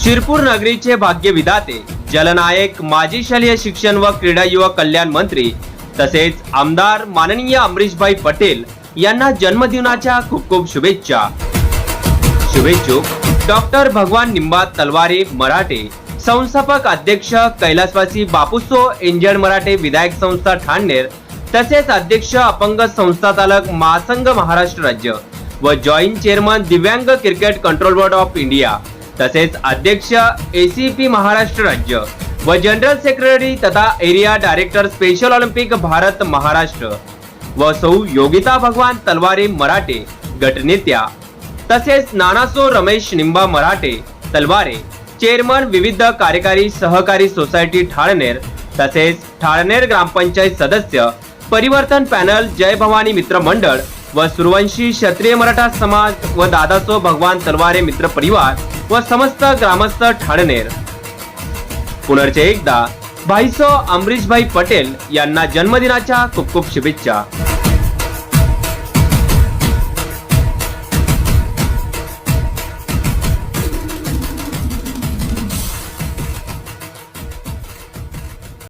शिरपूर नगरीचे भाग्य विधाते जलनायक माजी शालेय शिक्षण व क्रीडा युवक कल्याण मंत्री तसेच आमदार माननीय अमरीशभाई पटेल यांना जन्मदिनाच्या खूप खूप शुभेच्छा। शुभेच्छुक डॉक्टर भगवान निंबा तलवारे मराठे, संस्थापक अध्यक्ष कैलासवासी बापूसो इंजन मराठे विधायक संस्था ठाणेर, तसेच अध्यक्ष अपंग संस्था चालक महासंघ महाराष्ट्र राज्य व जॉईंट चेअरमन दिव्यांग cricket control board of India, तसेच अध्यक्ष एसीपी महाराष्ट्र राज्य व जनरल सेक्रेटरी तथा area director special Olympic Bharat Maharashtra व सौ योगिता भगवान तलवारे मराठे गटनेत्या, तसेच नानासो रमेश निंबा मराठे तलवारे चेअरमन विविध कार्यकारी सहकारी सोसायटी ठाणेर, तसेच ठाणेर ग्रामपंचायत सदस्य परिवर्तन पॅनल जय भवानी मित्र मंडळ व सूर्यवंशी क्षत्रिय मराठा समाज व दादासो भगवान तलवारे मित्र परिवार व समस्त ग्रामस्थ ठाणेर पुनर्चे एकदा भाईसो अमरीशभाई पटेल यांना जन्मदिनाच्या खूप खूप शुभेच्छा।